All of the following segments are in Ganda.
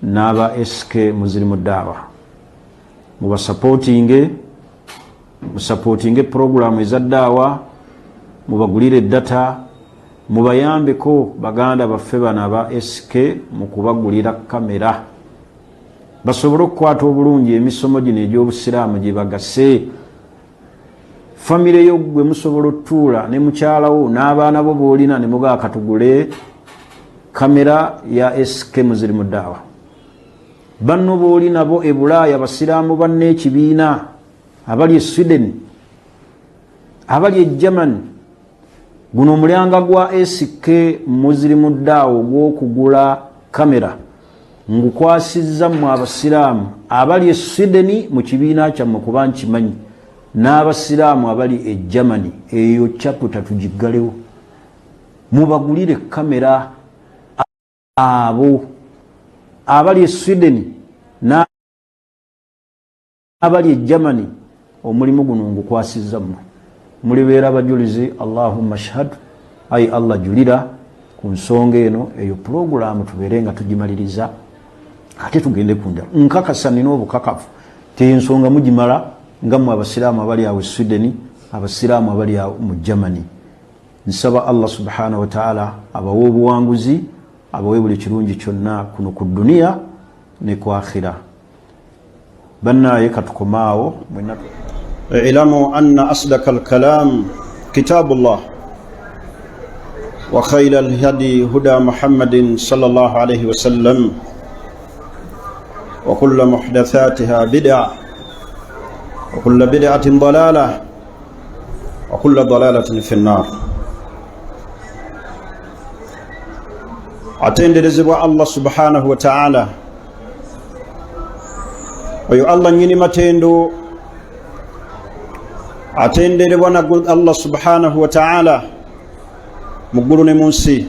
Naba SK Muslimu Dawa muba supporting program eza dawa, mubagulire data, mubayambeko baganda baffe bana ba SK mukubagulira kamera basobole okukwata obulungi emisomo gino egy'obusiraamu gye bagase. Famire yo gwe musobola otuula ne mukyalawo n'abaana bo boolina ne mugaa katugule kamera ya SK Muslimu Dawa. Banno booli nabo e Bulaaya basiraamu banne ekibiina abali e Sweden, abali e Germany, guno omulyanga gwa SK Muslimu Dawa ogw'okugula kamera ngukwasizza mu abasiraamu abali e Sweden mu kibiina kyammwe kuba nkimanyi, n'abasiraamu abali e Germany eyo chapter tugiggalewo mubagulire kamera abo abali e Sweden n'abali e Germany. Omulimu guno ngukwasizza mmwe mulibeera abajulizi. Allahumma shahad, ay Allah julira ku nsonga eno eyo program tubeere nga tugimaliriza ate tugende kunda nkakasa nina obukakafu tensonga mugimala nga mu abasiraamu abali awo e Sweden, abasiraamu abali awo mu Germany. Nsaba Allah subhanahu wa ta'ala abawe obuwanguzi, abawe buli kirungi kyonna kuno ku duniya ne ku akhira. Bannaye katukomaawo mwena ilamu anna asdaqal kalam kitabullah wa khayral hadi huda Muhammadin sallallahu alayhi wa sallam wa kullu muhdathatiha bid'ah wa kullu bid'atin dalalah wa kullu dalalatin fi an-nar. Atenderezebwa Allah subhanahu wa ta'ala, oyo Allah nyini matendo atenderebwa na Allah subhanahu wa ta'ala muggulu ne munsi,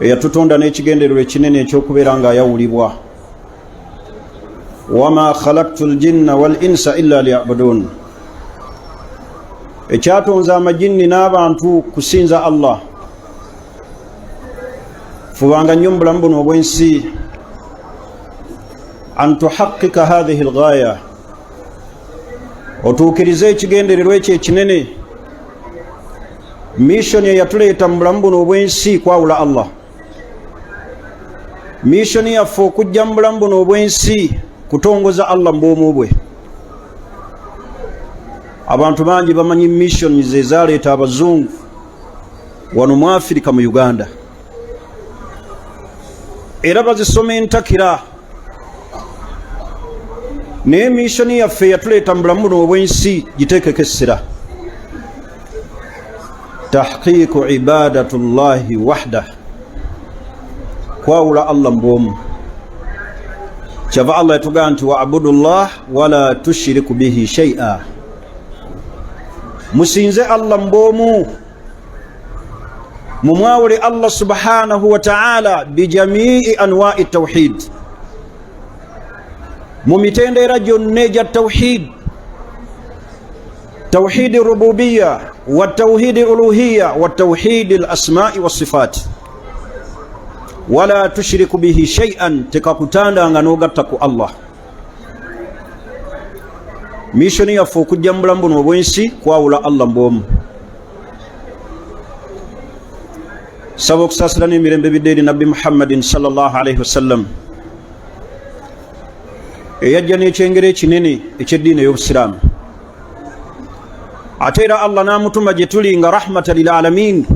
eyatutonda n'ekigendererwa ekinene ekyokubeera nga ayawulibwa. Wama khalaqtul jinna wal insa illa liya'budun, ekyatonza amajinni n'abantu kusinza Allah. Fubanga nnyo mu bulamu buno obw'ensi an tuhaqqika hadhihi alghaya, otuukirize ekigendererwa ekyo ekinene. Mission eyatuleeta mu bulamu buno obw'ensi kwawula Allah. Mission yaffe okujja mu bulamu buno obw'ensi kutongoza Allah mu bwomu bwe. Abantu bangi bamanyi mission ze zaleeta abazungu wano mu Afrika mu Uganda, era bazisoma entakira. Naye mission yaffe yatuleeta mu bulamu buno obw'ensi giteekeko essira. Tahqiqu ibadatullahi wahdah, kwawula Allah mbwomu. Kyava Allah yatugaa nti wa'budullah wala tushiriku bihi shay'a, musinze Allah mbwomu, mumwawule Allah subhanahu wa ta'ala bijamii anwa'i tawhid, mumitendera gyonna egya tawhid, tawhid rububiyya wa tawhid uluhiyya wa tawhid al-asma'i was sifat. Wala tushiriku bihi shay'an, tekakutandanga n'ogatta ku Allah. Mission yaffe okujja mu bulamu buno obw'ensi kwawula Allah mbwomu. Saba okusaasira n'emirembe bidde eri Nabbi Muhammadin sallallahu alayhi wa sallam, eyajja n'ekyengero ekinene eky'eddiini ey'obusiraamu. Ate era Allah n'amutuma gye tuli nga rahmatan lil alamin,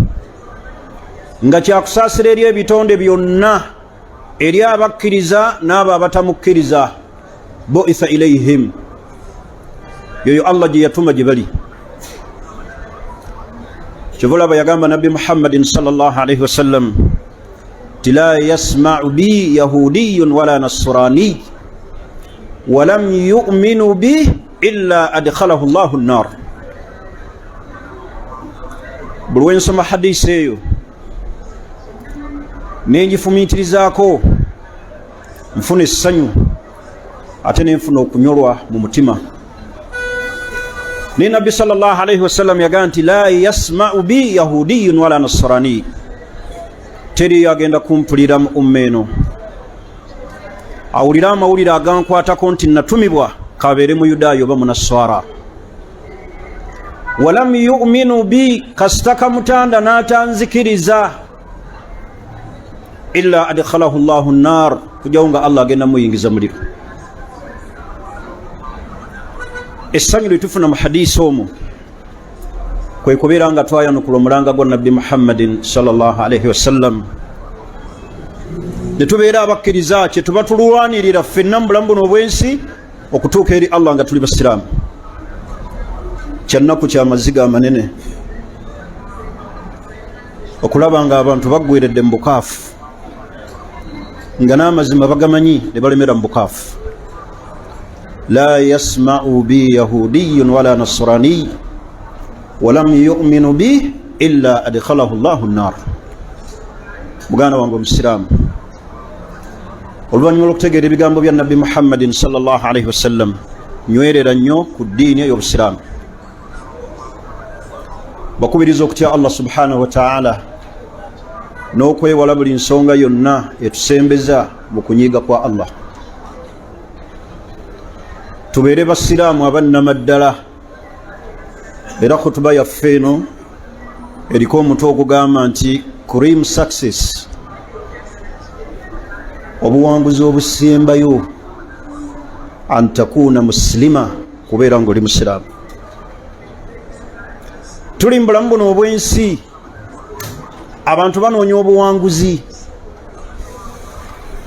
nga kyakusaasira eri ebitonde byonna, eri abakkiriza n'abo abatamukkiriza. Bu'itha ilayhim, yoyo Allah gye yatuma gye bali. Kyovulaba yagamba Nabbi Muhammadin sallallahu alayhi wa sallam ti la yasma'u bi yahudiyyun wala nasrani wa lam yu'minu bi illa adkhalahu Allahu an-nar. Buli wensoma hadisi eyo nengifumiitirizaako nfuna essanyu ate nenfuna okunyolwa mu mutima. Ni Nabbi sallallahu alayhi wa sallam yagamba nti la yasma'u bi yahudiyyun wala nasrani, teri agenda kumpulira mu umma eno awulira amawulire agankwatako nti natumibwa kabeere mu Yudaaya oba Munaswara. Walam yu'minu bi, kasitaka mutanda n'atanzikiriza, illa adkhalahu Allahu an-nar, kujawo nga Allah agenda muyingiza muliro. Essanyu litufuna mu hadisi omwo kwe kubeera nga twayanukula omulanga gwa Nabbi Muhammadin sallallahu alaihi wasallam, ne tubeera abakkiriza kye tuba tulwanirira ffenna mu bulamu buno obwensi okutuuka eri Allah nga tuli basiraamu. Kyannaku kya maziga amanene okulaba nga abantu baggweredde mu bukaafu, nga n'amazima bagamanyi ne balemera mu bukaafu. La yasma'u bi yahudiyyun wala nasrani walam yu'minu bi illa adkhalahu Allahu an-nar. Muganda wange omusiraamu, oluvannyuma lw'okutegeera ebigambo bya Nabbi Muhammadin sallallahu alaihi wasallam, nywerera nnyo ku ddiini ey'obusiraamu. Bakubiriza okutya Allah subhanahu wa ta'ala n'okwewala buli nsonga yonna etusembeza mu kunyiiga kwa Allah. Tubeere basiraamu abannamaddala, era khutuba yaffe eno eriko omutwe ogugamba nti cream success, obuwanguzi obusembayo an takuna muslima, kubeera ng'oli musiraamu. Tuli mu bulamu buno obwensi, abantu banoonya obuwanguzi,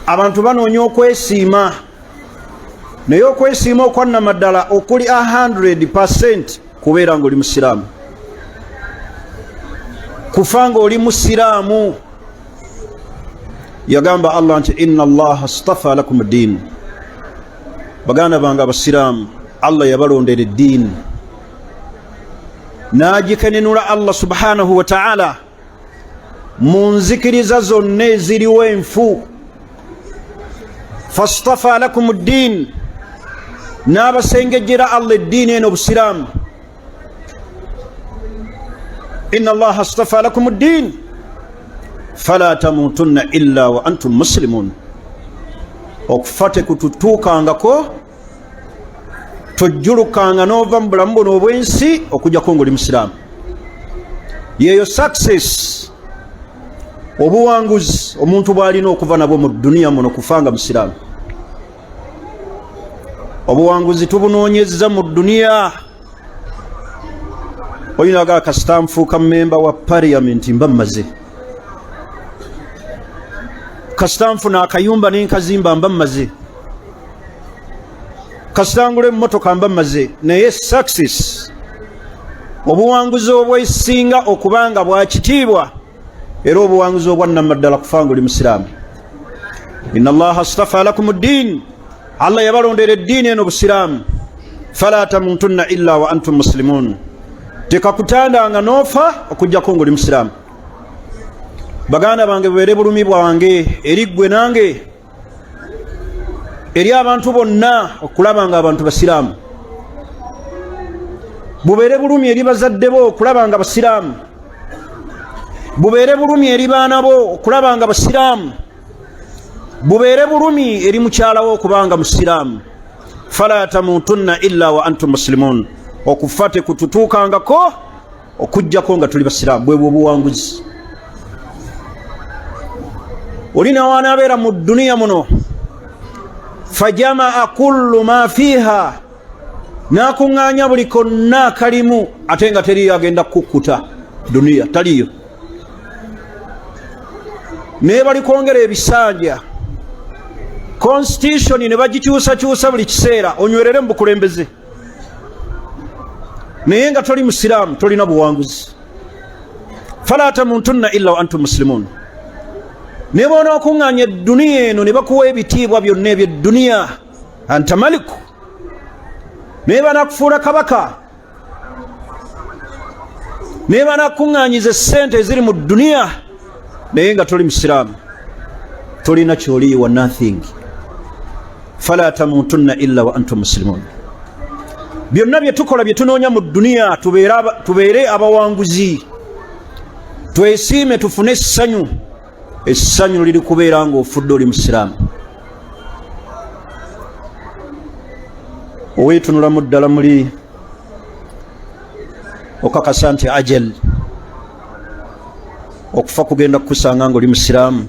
abantu banoonya okwesiima, naye okwesiima okwannamaddala okuli 100% kubeera ng'oli musiraamu. Kufa ng'oli musiraamu. Yagamba Allah nti inna Allaha astafa lakum ad-din, baganda bange abasiraamu, Allah yabalondera eddiini n'agikenenula Allah subhanahu wa ta'ala mu nzikiriza zonna eziriwo enfu. Fastafa lakum ad-din, n'abasengejjera Allah eddiini eno obusiraamu. Inna Allaha astafa lakum ad-din fala tamutunna illa wa antum muslimun. Okufa tekututuukangako, tojjulukanga n'ova mu bulamu buno obwensi okujjako ng'oli musiraamu. Yeyo success, obuwanguzi omuntu bw'alina okuva nabwo mu duniya muno, kufanga musiraamu. Obuwanguzi tubunoonyezza mu duniya. Oyina aga kasita nfuuka memba wa parliament mba mmaze, kasita nfuna akayumba n'enkazimba mba mmaze, kasita ngula emmotoka mba mmaze. Naye success, obuwanguzi obwesinga okubanga bwa kitiibwa era obuwanguzi obwannamaddala kufa ng'oli musiraamu. Inna Allaha astafa lakum ad-din, Allah yabalondera eddiini eno busiraamu. Fala tamutunna illa wa antum muslimun, tekakutandanga n'ofa okujjako ng'oli musiraamu. Baganda bange, bubeere bulumi bwange eri ggwe nange, eri abantu bonna, okulaba nga abantu basiraamu. Bubeere bulumi eri bazadde bo okulaba nga basiraamu. Bubeere bulumi eri baana bo okulaba nga basiraamu. Bubeere bulumi eri mukyala wo okubanga musiraamu. Fala tamutunna illa wa antum muslimun, okufa tekututuukangako okujjako nga tuli basiraamu. Bwe bw'obuwanguzi. Olina wanaabeera mu duniya muno, fajamaa kullu ma fiha, n'akuŋŋaanya buli konna kalimu, ate nga teriyo agenda kukkuta. Duniya taliyo. Naye bali kwongera ebisanja, constitution ne bagikyusakyusa buli kiseera onywerere mu bukulembeze, naye nga toli musiraamu, tolina buwanguzi. Fala tamutunna illa wa antum muslimun. Ne bona okuŋŋaanya edduniya eno ne bakuwa ebitiibwa byonna eby'edduniya, anta maliku, naye banakufuula kabaka, naye banakuŋŋaanyiza essente eziri mu dduniya, naye nga toli musiraamu, tolina kyoliyiwa, nothing. Fala tamutunna illa wa antum muslimun. Byonna bye tukola bye tunoonya mu dduniya tubeere abawanguzi, twesiime tufune essanyu, essanyu liri kubeera ng'ofudde oli musiraamu. oweetunulamu ddala muli okakasa nti ajal okufa kugenda kukusanga ng'oli musiraamu.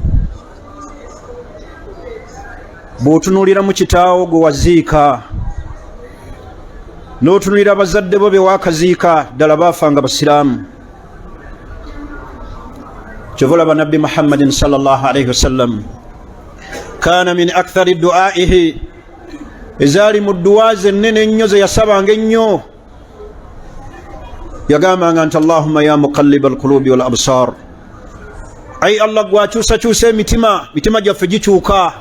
bw'otunuulira mu kitaawo gwe waziika n'otunuulira bazadde bo be waakaziika ddala baafanga basiraamu. kyova olaba nabbi muhammadin sallallahu alaihi wasallam kaana min akthari du'aihi, ezaali mu dduwa ze ennene ennyo ze yasabanga ennyo, yagambanga nti allahumma ya muqalliba alqulubi wal absar, ayi allah gwakyusakyusa emitima gyaffe gikyuka,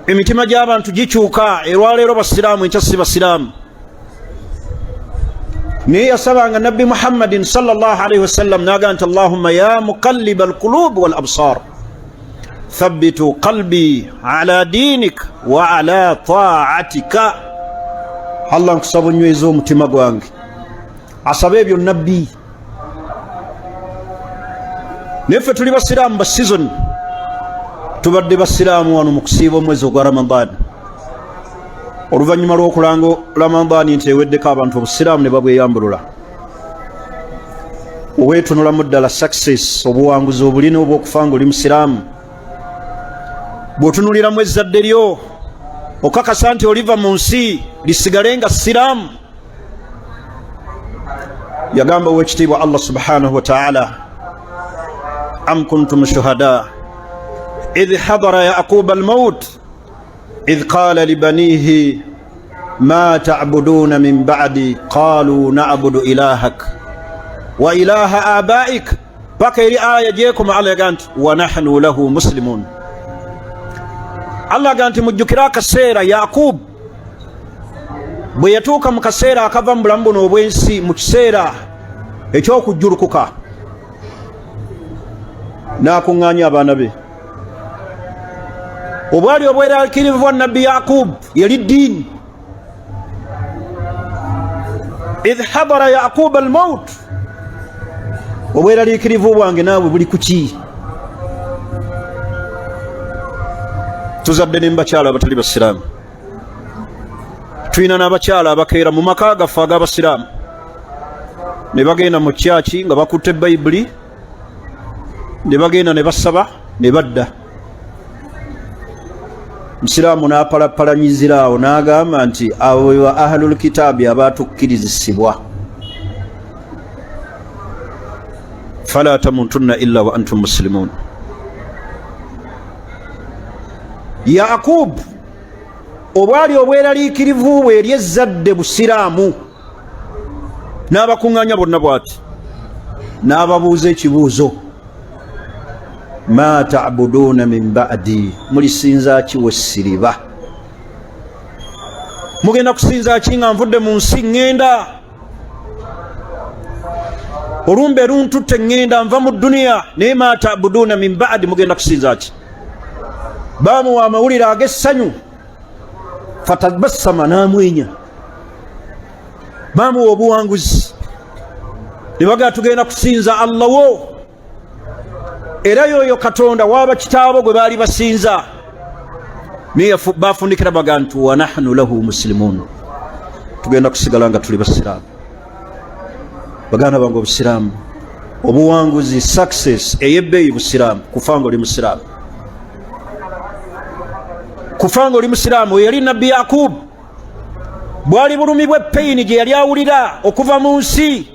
emitima gy'abantu gikyuka. erwaleero basiraamu, enkya si basiraamu. naye yasabanga nabbi muhammadin sallallahu alaihi wasallam naga nti allahumma ya muqalliba alqulubi wal absar thabbitu qalbi ala dinik wa ala taatika. allah nkusaba onyweza omutima gwange. asaba ebyo nabbi. neffe tuli basiraamu ba season, tubadde basiraamu wano mu kusiiba omwezi ogwa ramadan. oluvannyuma lw'okulanga ramadani nti eweddeko abantu obusiraamu ne babweyambulula. oweetunulamu ddala success, obuwanguzi obulina obw'okufa ng'oli musiraamu. bw'otunuliramu ezzadde lyo okakasa nti oliva mu nsi lisigale nga siraamu. yagamba ow'ekitiibwa allah subhanahu wa ta'ala, am kuntum shuhada idh hadara yaquba almaut idh qala libanihi ma ta'buduna min ba'di qalu na'budu ilahak wa ilaha abaik. paka eri aya jeekoma allah yaga nti wa nahnu lahu muslimun. allah aga nti mujjukira akaseera yakub bwe yatuuka mu kaseera akava mu bulamu buno obw'ensi, mu kiseera eky'okujjulukuka, n'akuŋŋaanya abaana be. obwali obweraliikirivu bwa nabbi yakub yali ddiini. idh hadara yaquba almaut, obweraliikirivu bwange naawe buli kuki? tuzadde ne mubakyala abatali basiraamu, tulina n'abakyala abakeera mu maka gaffe ag'abasiraamu ne bagenda mu kyaki nga bakutte bayibuli, ne bagenda ne basaba ne badda. musiraamu n'apalapalanyizira awo n'agamba nti abo wa ahlul kitaabi abatukkirizisibwa, fala tamutunna illa wa antum muslimun. yakub obwali obweraliikirivu bwe eri ezzadde busiraamu, n'abakuŋŋaanya bonna bw'ati, n'ababuuza ekibuuzo, ma ta'buduna min ba'di, mulisinza ki wessiriba? mugenda kusinza ki nga nvudde mu nsi ŋŋenda? olumbe luntutte ŋŋenda nva mu duniya, naye ma ta'buduna min ba'di, mugenda kusinza ki? baamuwa amawulire ag'essanyu, fatabassama n'amwenya. baamuwa obuwanguzi, ne bagaa tugenda kusinza allah wo, era yoyo katonda waaba kitaabo gwe baali basinza. naye baafundikira baga nti wa nahnu lahu muslimun, tugenda kusigala nga tuli basiraamu. baganda bange obusiraamu, obuwanguzi, success ey'ebbeeyi busiraamu, kufa ng'oli musiraamu. kufa ng'oli musiraamu. yali nabbi yakub bwali bulumi bw'epeyini gye yali awulira okuva mu nsi,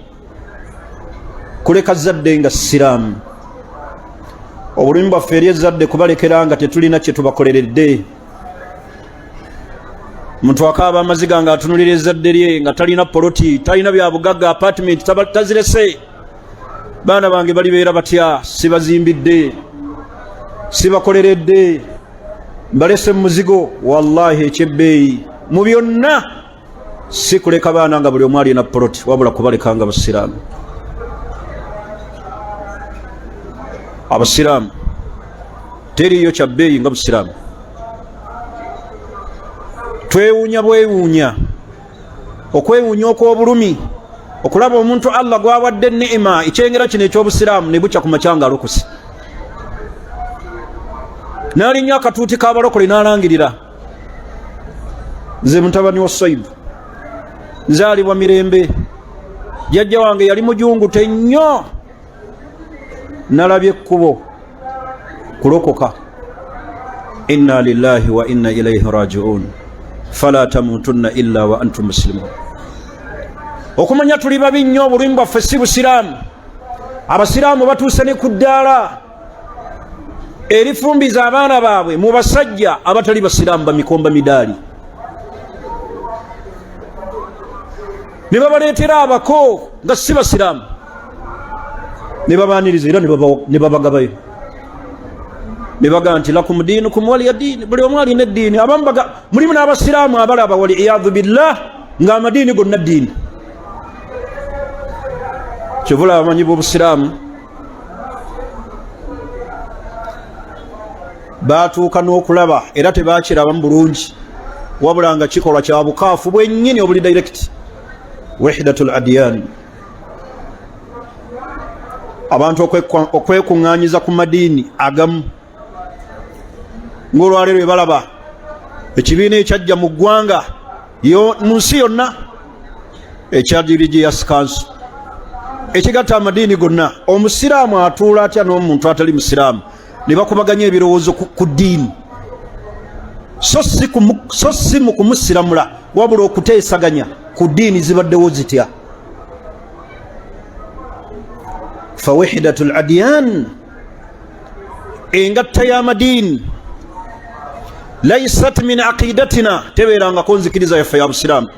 kuleka zadde nga siraamu. obulumi bwaffe eri ezzadde kubalekera nga tetulina kye tubakoleredde. muntu akaaba amaziga nga atunulira ezzadde lye nga talina poloti, talina bya bugagga, apartment tazirese. baana bange balibeera batya? sibazimbidde, sibakoleredde, mbalese mu muzigo. wallahi ekyebbeeyi mu byonna si kuleka baana nga buli omu alina poloti, wabula kubaleka nga basiraamu. abasiraamu teriyo kyabbeeyi nga busiraamu. twewuunya bwewuunya, okwewuunya okw'obulumi okulaba omuntu Allah gwawadde ni'ima ekyengera kino eky'obusiraamu ne bukya ku makyanga alokose n'alinnya akatuuti k'abalokole n'alangirira nze mutabani wa Saibu nzaalibwa mirembe jjajja wange yali mujungute nnyo nalabye ekkubo kulokoka inna lillahi wa inna ilaihi raji'un fala tamutunna illa wa antum muslimun okumanya tuli babi nnyo obulumi bwaffe si busiraamu abasiraamu batuuse ne ku ddaala erifumbiza abaana baabwe mu basajja abatali basiraamu bamikomba midaali ne babaleetera abako nga si basiraamu ne babaaniriza era ne babagabayo ne baga nti lakum diinukum waliya diini buli omu alina eddiini abamu mulimu n'abasiraamu abalaba waliyadu billah ng'amadiini gonna ddiini kyovula abamanyi b'obusiraamu baatuuka n'okulaba era tebakirabamu bulungi wabula nga kikolwa kya bukaafu bwennyini obuli direct wahdatul adyan abantu okwekuŋŋaanyiza ku madiini agamu ng'olwaleero bwe balaba ekibiina ekyajja mu ggwanga mu nsi yonna ekya religious council ekigatta amadiini gonna omusiraamu atuula atya n'omuntu atali musiraamu ne bakubaganya ebirowoozo ku ddiini so si mu kumusiramula wabula okuteesaganya ku ddiini zibaddewo zitya fa wahdatul adyan engatta y'amadiini laysat min aqidatina tebeerangako nzikiriza yaffe ya busiraamu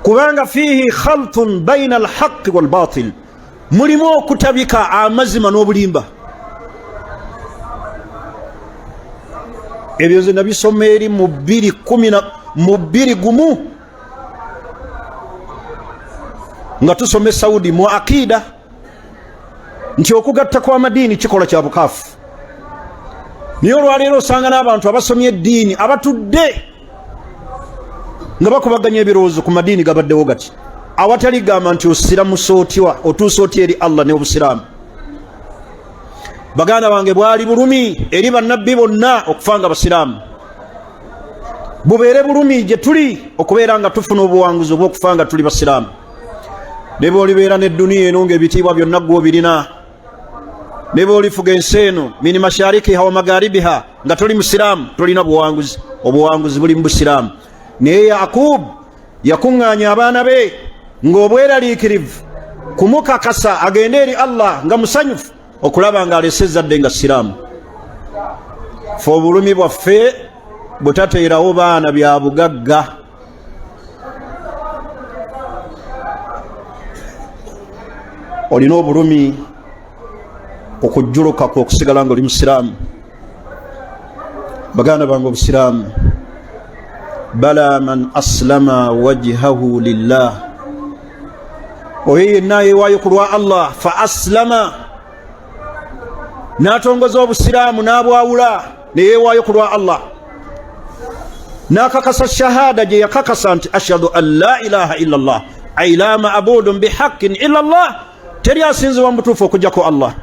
kubanga fiihi khaltun baina alhaqi walbatil mulimu okutabika amazima n'obulimba ebyo nze nabisoma eri mu 2011 nga tusome Saudi mu akida nti okugatta kw'amadiini kikola kya bukaafu niyo olwaleero osanga n'abantu abasomye eddiini abatudde nga bakubaganya ebirowoozo ku madiini gabaddewo gati awatali gamba nti osiramusa otya otuusa otya eri Allah ne obusiraamu baganda bange bwali bulumi eri bannabbi bonna okufa nga basiraamu bubeere bulumi gye tuli okubeera nga tufuna obuwanguzi obw'okufa nga tuli basiraamu ne bw'olibeera n'edduniya eno ng'ebitiibwa byonna ggwe obirina ne bw'olifuga ensi eno min masharikiha wa magaribiha nga toli musiraamu tolina buwanguzi obuwanguzi buli mu busiraamu naye Yakub yakuŋŋaanya abaana be ng'obweraliikirivu kumukakasa agende eri Allah nga musanyufu okulaba ng'alese ezzadde nga siraamu fe obulumi bwaffe butateerawo baana bya bugagga olina obulumi okujjulukaku okusigala nga oli musiraamu baganda bange obusiraamu bala man aslama wajhahu lillah oyo yenna yeewaayo ku lwa Allah fa aslama n'atongoza obusiraamu n'abwawula ne yeewaayo ku lwa Allah n'akakasa shahada gye yakakasa nti ashhadu an la ilaha illa Allah ay la ma'budun bihaqqin illa Allah teri asinzibwa mu butuufu okuggyako Allah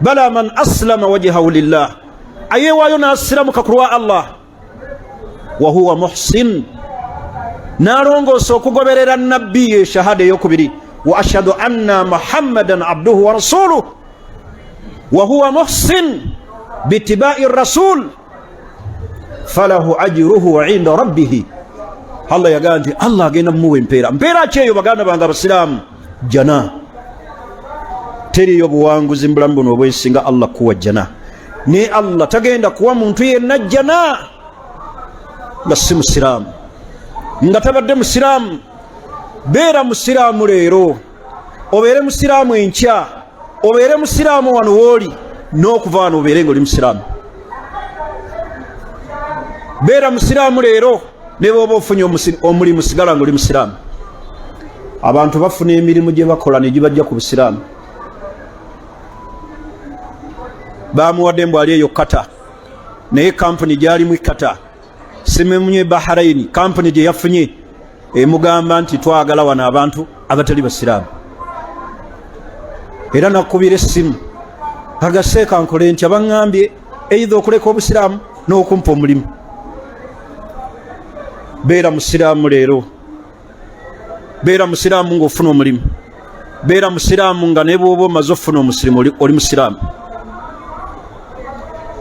bala man aslama wajhahu lillah ayeewaayo n'asiramuka ku lwa Allah wa huwa muhsin n'alongoosa okugoberera nabbi ye shahada ey'okubiri wa ashhadu anna muhammadan abduhu wa rasuluhu wa huwa muhsin bitibaa'i rasul falahu ajruhu inda rabbihi Allah yagamba nti Allah agenda mumuwa empeera ki eyo baganda bange abasiraamu jana teriyo buwanguzi mu bulamu buno obwesinga Allah kuwa jana ne Allah tagenda kuwa muntu yenna jana nga si musiraamu nga tabadde musiraamu beera musiraamu leero obeere musiraamu enkya obeere musiraamu wano wooli n'okuva wano obeere nga oli musiraamu beera musiraamu leero ne bw'oba ofunye omulimu sigala nga oli musiraamu abantu bafuna emirimu gye bakola ne gibajja ku busiraamu bamuwadde mbu ali eyo kata naye kampuni gyalimu kata simemunye Bahrain kampuni gye yafunye emugamba nti twagala wano abantu abatali basiraamu era nakubira essimu agaseeka nkole nti abaŋŋambye eitha okuleka obusiraamu n'okumpa omulimu. Beera musiraamu leero, beera musiraamu ng'ofuna omulimu, beera musiraamu nga ne bw'oba omaze ofuna omusirimu oli musiraamu.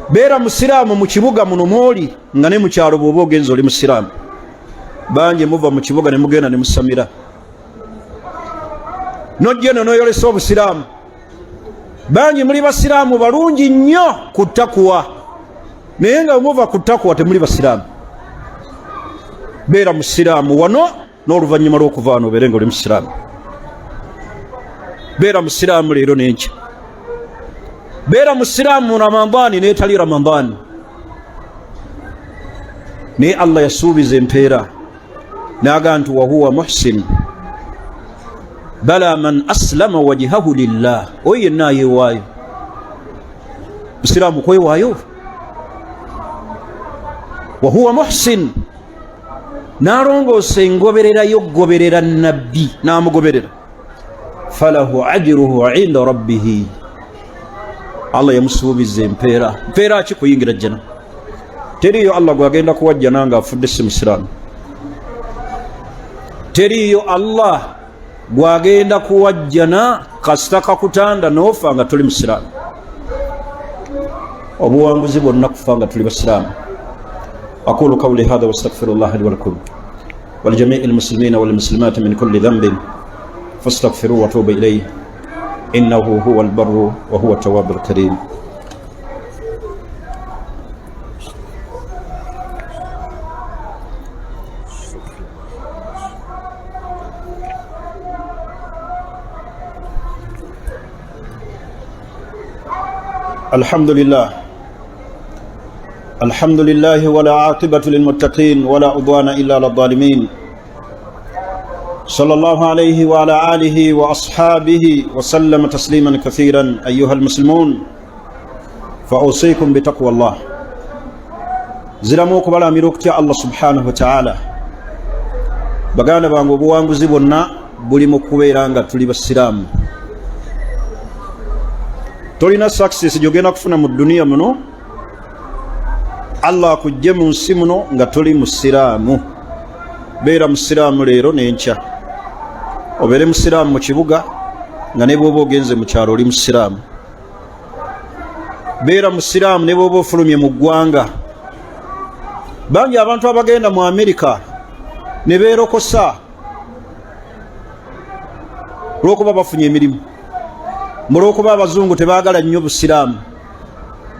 Beera musiraamu mu kibuga muno mwoli nga ne mu kyalo bw'oba ogenza oli musiraamu. Bangi muva mu kibuga ne mugenda ne musamira, nojja eno n'oyolesa obusiraamu. Bangi muli basiraamu balungi nnyo ku ttakuwa, naye nga muva ku ttakuwa temuli basiraamu. Beera musiraamu wano n'oluvannyuma lw'okuva wano obeere nga oli musiraamu. Beera musiraamu leero n'enkya. Beera musiraamu mu Ramadaani n'etali Ramadaani. Naye Allah yasuubiza empeera n'aga nti wahuwa muhsin bala man aslama wajhahu lillah. Oyo yenna ayeewaayo. Musiraamu kwewaayo. Wahuwa muhsin, n'alongoosa engoberera y'okugoberera nabbi n'amugoberera. Falahu ajruhu inda rabbihi. Allah yamusuubiza empeera. Mpeera ki? Kuyingira jjana. Teriyo Allah gwagenda kuwa jjana nga afudde si musiraamu. Teriyo Allah gwagenda kuwa jjana kasita kakutanda n'ofa nga tuli musiraamu. Obuwanguzi bwonna kufa nga tuli basiraamu. أقول قولي هذا واستغفر الله لي ولكم ولجميع المسلمين والمسلمات من كل ذنب فاستغفروه وتوبوا إليه إنه هو البر وهو التواب الكريم. الحمد لله ولا عاقبة للمتقين ولا عدوان إلا على الظالمين. صلى الله عليه وعلى آله وأصحابه وسلم تسليما كثيرا. أيها المسلمون فأوصيكم بتقوى الله. زلموك بلا ميروكتي الله سبحانه وتعالى. بغانا بانغو بوانغو زبنا بولي مكويرانغا تولي بالسلام. تولينا ساكسيس جوغينا كفنا من الدنيا منو Allah kujje mu nsi muno nga tuli musiraamu. Beera musiraamu leero n'enkya. Obeere musiraamu mu kibuga nga ne bw'oba ogenze mu kyalo oli musiraamu. Beera musiraamu ne bw'oba ofulumye mu ggwanga. Bangi abantu abagenda mu Amerika ne beerokosa olw'okuba bafunye emirimu, olw'okuba abazungu tebaagala nnyo busiraamu,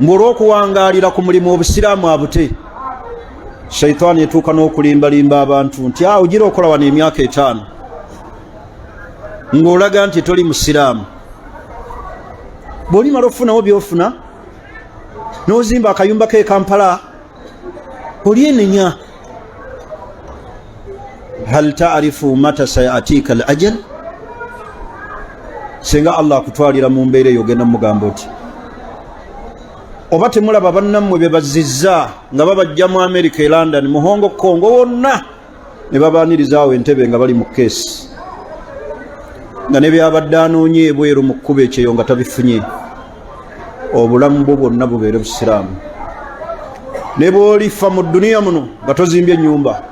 olw'okuwangaalira ku mulimu obusiraamu abute. Shaitaani etuuka n'okulimbalimba abantu nti ogira okola wano emyaka 5 ng'olaga nti toli musiraamu. Bw'olimala ofunawo by'ofuna n'ozimba akayumba k'e Kampala olyenenya. Hal ta'rifu mata sayatika al-ajal? Singa Allah akutwalira mu mbeera eyo ogenda mugamba oti oba temulaba bannammwe be bazizza nga babajja mu Amerika e London mu Hong Kong wonna ne babaanirizaawo entebe nga bali mu keesi nga ne byabadde anoonye ebweru mu kkuba ekyeyo nga tabifunye. Obulamu bwo bwonna bubeere busiraamu. Ne bw'olifa mu dduniya muno nga tozimbye ennyumba,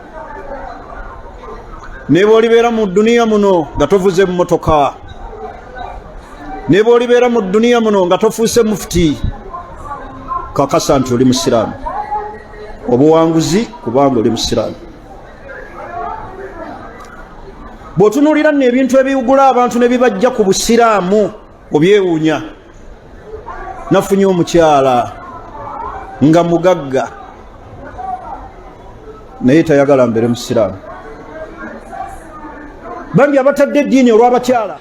ne bw'olibeera mu dduniya muno nga tovuze emmotoka, ne bw'olibeera mu dduniya muno nga tofuuse mufuti, kakasa nti oli musiraamu. Obuwanguzi kubanga oli musiraamu. Bw'otunuulira nno ebintu ebiwugula abantu ne bibajja ku busiraamu obyewuunya. Nafunye omukyala nga mugagga naye tayagala mbeere musiraamu. Bangi abatadde eddiini olw'abakyala.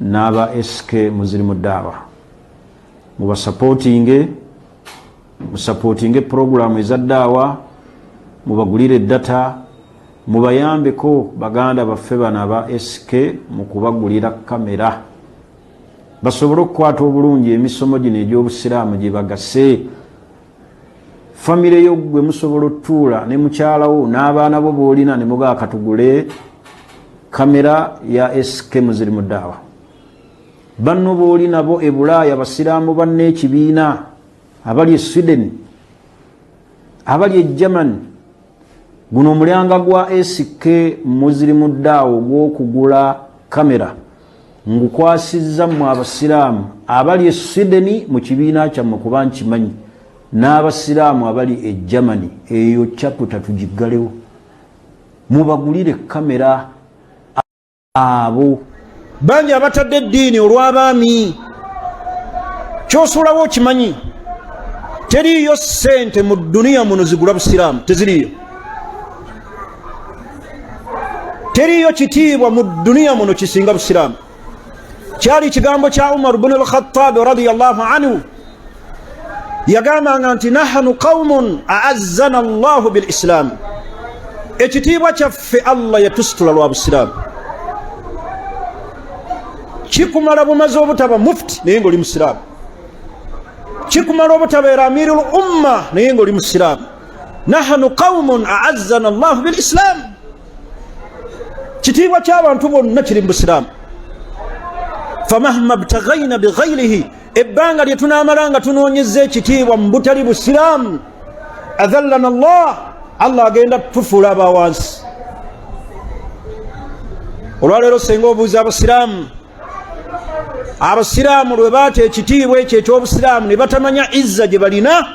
N'aba SK Muzirimu Daawa musapootinge programu eza daawa, mubagulire data, mubayambeko baganda baffe bano aba SK mu kubagulira kamera basobole okukwata obulungi emisomo gino egy'obusiraamu gye bagase. famire yo gwe musobola otuula ne mukyalawo n'abaana bo boolina ne mugaa katugule kamera ya SK Muzirimu Daawa. Banno boolina bo e Bulaaya basiraamu banne ekibiina abali e Sweden abali e Germany. Guno omulyanga gwa SK Muzirimu Daawa ogw'okugula kamera ngukwasizza mu abasiraamu abali e Sweden mu kibiina kyammwe kuba nkimanyi, n'abasiraamu abali e Germany. Eyo chapter tugiggalewo mubagulire kamera abo bangi abatadde eddiini olw'abaami. Kyosulawo kimanyi teriyo sente mu duniya muno zigula busiraamu, teziriyo. Teriyo kitiibwa mu duniya muno kisinga busiraamu. Kyali kigambo kya Umar ibn al-Khattab radiyallahu anhu, yagambanga nti nahnu qaumun a'azzana Allahu bil Islam. Ekitiibwa kyaffe Allah yatusitula lwa busiraamu. Kikumala bumaze obutaba mufti naye ng'oli musiraamu, kikumala obutabeera amirul umma naye ng'oli musiraamu. Nahnu qaumun a'azzana Allahu bil Islam. Kitiibwa ky'abantu bonna kiri mu busiraamu. Famahma btaghayna bighayrihi, ebbanga lye tunaamalanga tunoonyezza ekitiibwa mu butali busiraamu, adhallana Allah agenda tufuula abawansi. Olwaleero senga obuuza abasiraamu lwe baata ekitiibwa ekyo eky'obusiraamu ne batamanya izza gye balina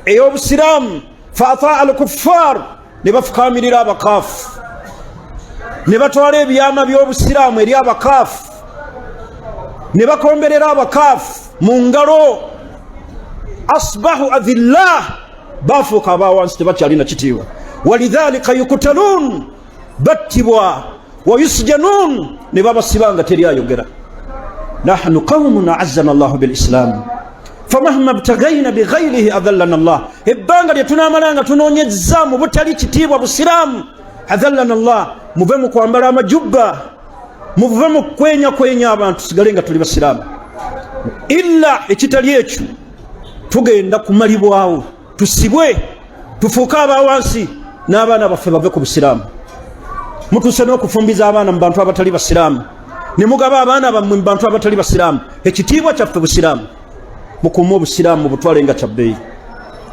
ey'obusiraamu, fa ataa al kuffar, ne bafukaamirira abakaafu, ne batwala ebyama by'obusiraamu eri abakaafu, ne bakomberera abakaafu mu ngalo. Asbahu adhillah, bafuuka abawansi tebakyalina kitiibwa. Walidhalika yukutalun, battibwa. Wa yusjanun, ne babasibanga teri ayogera. Nahnu qaumun a'azzana Allahu bil Islam. Famahma btaghayna bighayrihi adhallana Allah. Ebbanga lye tunaamalanga tunoonyezza mu butali kitiibwa busiraamu, adhallana Allah. Muve mu kwambala amajubba, muve mu kwenya abantu, tusigale nga tuli basiraamu. Illa ekitali ekyo tugenda kumalibwawo, tusibwe, tufuuke abawansi, n'abaana baffe bave ku busiraamu. Mutuuse n'okufumbiza abaana mu bantu abatali basiraamu, ne mugaba abaana bammwe mu bantu abatali basiraamu. Ekitiibwa kyaffe busiraamu, mukuume obusiraamu butwale nga kyabbeeyi.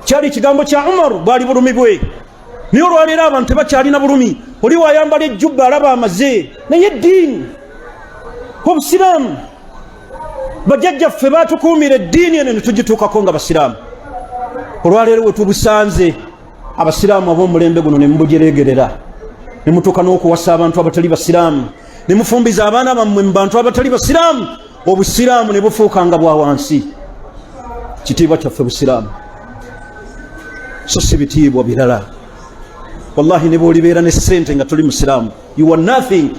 Kyali kigambo kya Umar bwali bulumi bwe, naye olwaleero abantu tebakyalina bulumi. Oli wayambala ejjubba alaba amaze, naye eddiini obusiraamu bajjajjaffe baatukuumira eddiini eno ne tugituukako nga basiraamu. Olwaleero we tubusanze abasiraamu ab'omulembe guno ne mubujeregerera, ne mutuuka n'okuwasa abantu abatali basiraamu, ne mufumbiza abaana bammwe mu bantu abatali basiraamu, obusiraamu ne bufuuka nga bwa wansi. Kitiibwa kyaffe busiraamu, so si bitiibwa birala. Wallahi ne bw'olibeera ne ssente nga toli musiraamu, you are nothing.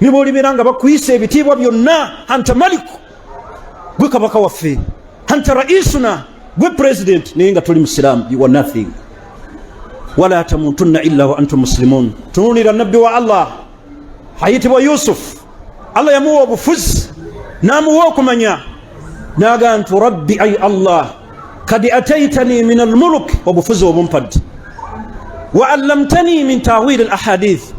Ne bw'olibeera nga bakuyisa ebitiibwa byonna, anta maliku, gwe kabaka waffe, anta raisuna, gwe president, naye nga toli musiraamu, you are nothing. Wala tamutunna illa wa antum muslimun. Tunulira nabbi wa Allah ayitibwa Yusuf, Allah yamuwa obufuzi n'amuwa okumanya, n'agamba nti rabbi ay Allah kad ataitani min almuluk, obufuzi obumpadde, wa allamtani min tawil alahadith,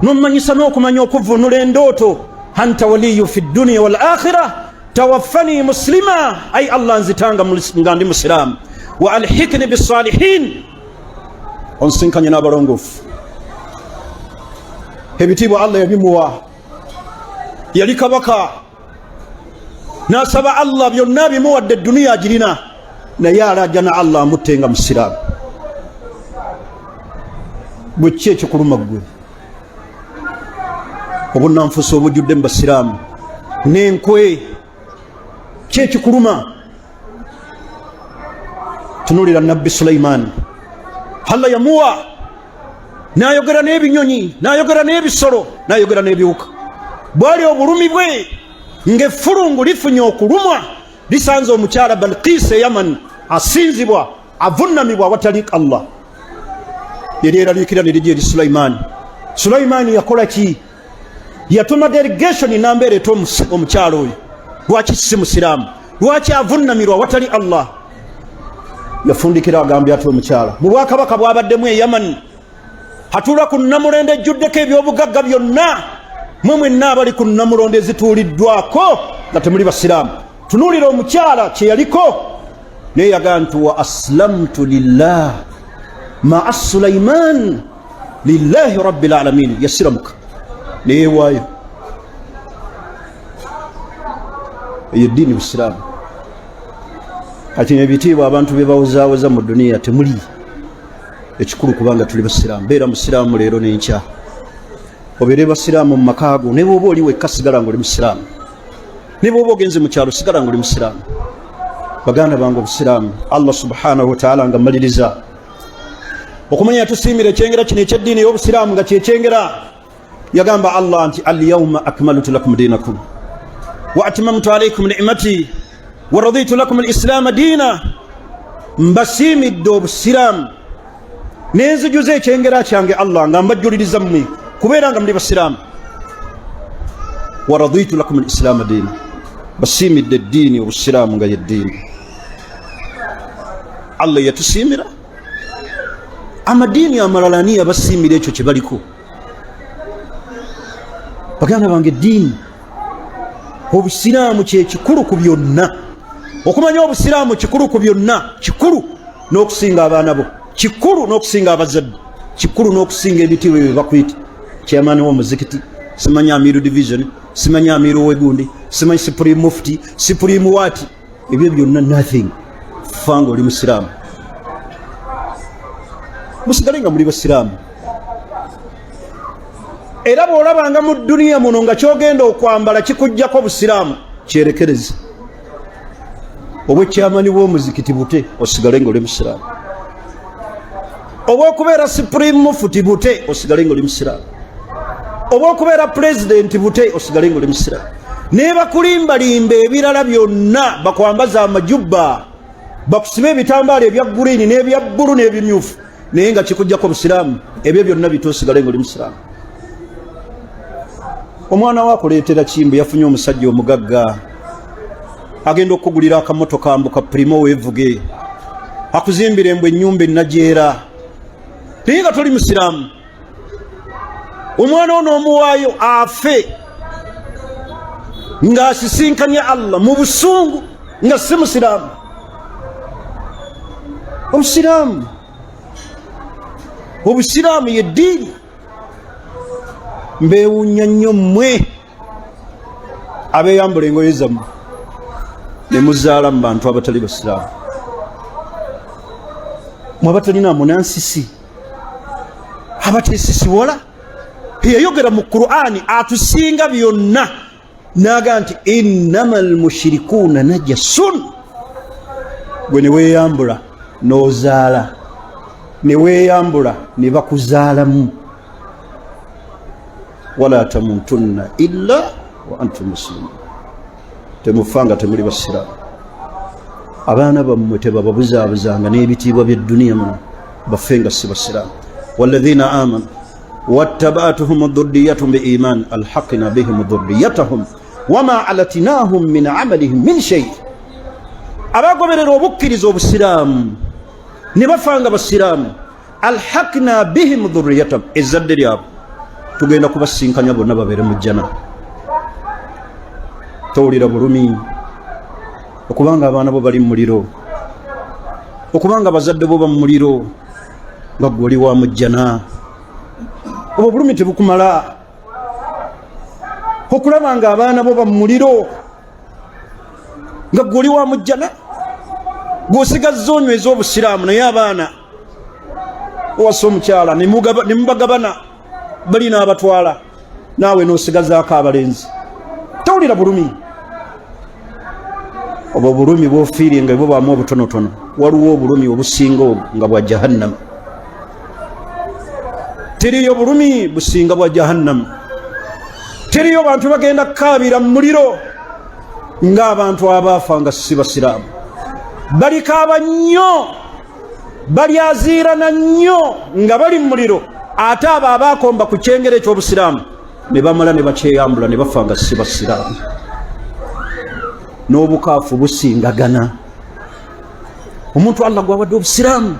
n'ommanyisa n'okumanya okuvunula endooto, anta waliyu fi dunya wal akhirah, tawaffani muslima, ay Allah nzitanga nga ndi musiraamu, wa alhikni bisalihin, onsinkanye n'abalongoofu. Ebitiibwa Allah yabimuwa, yali kabaka, n'asaba Allah byonna bimuwadde edduniya agirina, naye alajja na Allah amuttenga musiraamu. Bwe ki ekikuluma ggwe? Obunnanfuusi obujjudde mu basiraamu n'enkwe, ki ekikuluma? Tunuulira nabbi Sulaiman, Allah yamuwa, n'ayogera n'ebinyonyi, n'ayogera n'ebisolo, n'ayogera n'ebiwuka. Bwali obulumi bwe ng'effulungu lifunye okulumwa, lisanze omukyala Balqiis e Yaman asinzibwa, avunnamibwa awatali Allah. Eryeraliikira ne lijja eri Sulaiman. Sulaiman yakola ki? Yatuma delegation n'ambeera ete omukyala oyo. Lwaki si musiraamu? Lwaki avunnamirwa awatali Allah? yafundikira agambye ati omukyala mu bwakabaka bwabaddemu e Yaman hatula ku nnamulonde ejjuddeko ebyobugagga byonna mwe mwenna abali ku nnamulonde ezituuliddwako nga temuli basiraamu tunuulira omukyala kye yaliko naye yagaa nti wa aslamtu lillah maa Sulaiman lillahi rabbil alamin yasiramuka neewaayo eyo ddiini busiraamu kati ebitiibwa abantu bye bawozaawoza mu duniya temuli ekikulu kubanga tuli basiraamu beera musiraamu leero n'enkya obeere basiraamu mu makaago ne bw'oba oli wekka sigala nga oli musiraamu ne bw'oba ogenze mu kyalo sigala nga oli musiraamu baganda bange obusiraamu Allah subhanahu wa ta'ala nga mmaliriza okumanya tusiimira ekyengera kino ekyeddiini ey'obusiraamu nga kyekyengera yagamba Allah nti alyawma akmaltu lakum dinakum wa atmamtu alaykum ni'mati wa raditu lakum alislaama diina mbasiimidde obusiraamu nenzijuza ekyengera kyange Allah nga mbajjuliriza mmwe kubeera nga muli basiraamu wa raditu lakum alislaama diina basiimidde eddiini obusiraamu nga yeddiini Allah yatusiimira amadiini amalala niyo abasiimira ekyo kye baliko baganda bange eddiini obusiraamu kyekikulu ku byonna okumanya obusiraamu kikulu ku byonna kikulu n'okusinga abaana bo kikulu n'okusinga abazadde kikulu n'okusinga ebitiibwa bye bakwita chairman w'omuzikiti simanyi amiru division simanyi amiru w'egundi simanyi supreme mufti supreme wati ebyo byonna nothing fanga oli musiraamu musigale nga muli basiraamu era bw'olabanga mu duniya muno nga kyogenda okwambala kikuggyako busiraamu kyerekereze obwe chairman w'omuzikiti bute osigale nga oli musiraamu obw'okubeera supreme mufti bute osigale nga oli musiraamu obw'okubeera president bute osigale nga oli musiraamu ne bakulimbalimba ebirala byonna bakwambaza amajubba bakusiba ebitambaala ebya gurini n'ebya bbulu n'ebimyufu naye nga kikuggyako busiraamu ebyo byonna bite osigale nga oli musiraamu omwana we akuleetera kimbu yafunye omusajja omugagga agenda okugulira akamotoka ambuka primo weevuge akuzimbira embwe ennyumba ennajeera naye nga toli musiraamu omwana ono omuwaayo afe ng'asisinkanya Allah mu busungu nga si musiraamu obusiraamu yeddiini mbeewuunya nnyo mmwe abeeyambula engoye zammwe ne muzaala mu bantu abatali basiraamu mwe abatalina munansisi abateesisiwola yayogera mu Qur'ani atusinga byonna naga nti innamal mushrikuuna najasun gwe ne weeyambula n'ozaala ne weeyambula ne bakuzaalamu wala tamutunna illa wa antum muslimun temufanga temuli basiraamu abaana bammwe tebababuzaabuzanga n'ebitiibwa by'edduniya muno baffe nga si basiraamu walladhina amanu wattaba'atuhum dhurriyyatuhum biiman alhaqna bihim dhurriyyatahum wama alatinahum min amalihim min shay abagoberera obukkiriza obusiraamu ne bafanga basiraamu alhaqna bihim dhurriyyatahum ezzadde lyabwe tugenda kubasinkanya bonna babeere mu jjana towulira bulumi okubanga abaana bo bali mu muliro okubanga bazadde bo ba mu muliro nga gwe oli wa mu jjana obwo bulumi tebukumala okulaba nga abaana bo ba mu muliro nga gwe oli wa mu jjana gw'osigazza onyweza obusiraamu naye abaana owasa omukyala ne mubagabana bali n'abatwala naawe n'osigazaako abalenzi tawulira bulumi obwo bulumi bw'ofiirye nga bwo bwamu obutonotono waliwo obulumi obusinga obwo nga bwa jahannama teriyo bulumi businga bwa jahannama teriyo bantu bagenda kukaabira mu muliro ng'abantu abaafa nga si basiraamu balikaaba nnyo balyaziirana nnyo nga bali mu muliro ate abo abaakomba ku kyengera eky'obusiraamu ne bamala ne bakyeyambula ne bafa nga si basiraamu n'obukaafu busingagana omuntu Allah gwawadde obusiraamu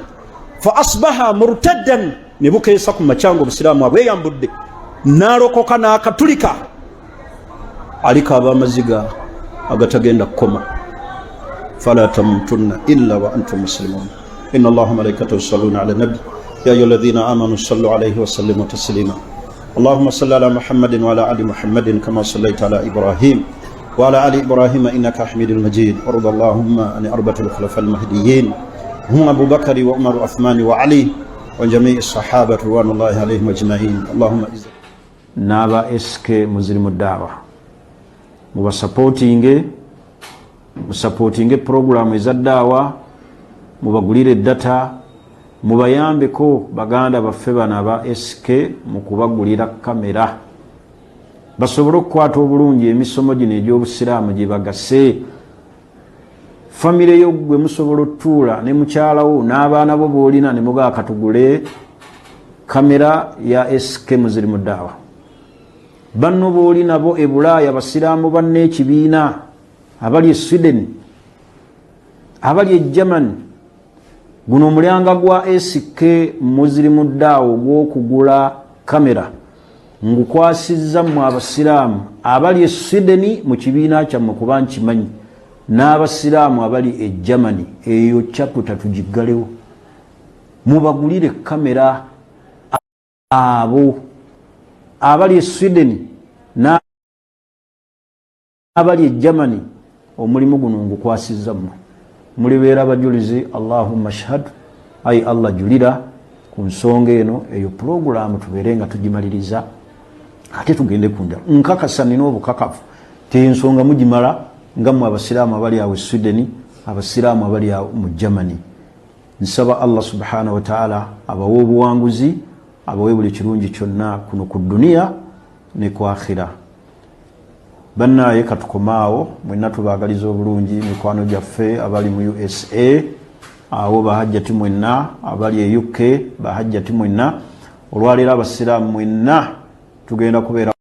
fa asbaha murtaddan ne bukeesa ku macyango obusiraamu abweyambudde n'alokoka n'akatulika aliko ab'amaziga agatagenda kukoma fala tamutunna illa wa antum muslimun inna allaha malaikatahu yusalluna ala nabi ya ayyuhalladhina amanu sallu alayhi wa sallimu taslima اللهم صل على محمد وعلى ال محمد كما صليت على ابراهيم وعلى ال ابراهيم انك حميد مجيد وارض اللهم عن اربعه الخلفاء المهديين هم ابو بكر وعمر وعثمان وعلي وجميع الصحابه رضوان الله عليهم اجمعين اللهم نابا اسكي مسلم الدعوه musupporting program ezaddawa mubagulire data mubayambeko baganda baffe bana ba SK mu kubagulira kamera basobole okukwata obulungi emisomo gino egy'obusiraamu gye bagase famire yo gwe musobola otuula ne mukyalawo n'abaana bo boolina ne mugaa katugule kamera ya SK Muzirimu Daawa banno booli nabo e Bulaaya basiraamu banne ekibiina abali e Sweden abali e Germany guno omulyanga gwa SK Muzirimu Daawa ogw'okugula kamera ngukwasizza mu abasiraamu abali e Sweden mu kibiina kyammwe kuba nkimanyi n'abasiraamu abali e Germany eyo chapter tugiggalewo mubagulire kamera abo abali e Sweden n'abali e Germany omulimu guno ngukwasizza mmwe mulibeera abajulizi Allahumma shahad ay Allah julira ku nsonga eno eyo program tubeere nga tugimaliriza ate tugende ku njala nkakasa nina obukakafu tensonga mugimala nga mu abasiraamu abali awo Sweden abasiraamu abali awo mu Germany nsaba Allah subhanahu wa ta'ala abawe obuwanguzi abawe buli kirungi kyonna kuno ku dunia ne ku akhira bannaye katukomaawo mwenna tubaagaliza obulungi mikwano gyaffe abali mu USA awo bahajjati mwenna abali e UK bahajjati mwenna olwaleero abasiraamu mwenna tugenda kubeera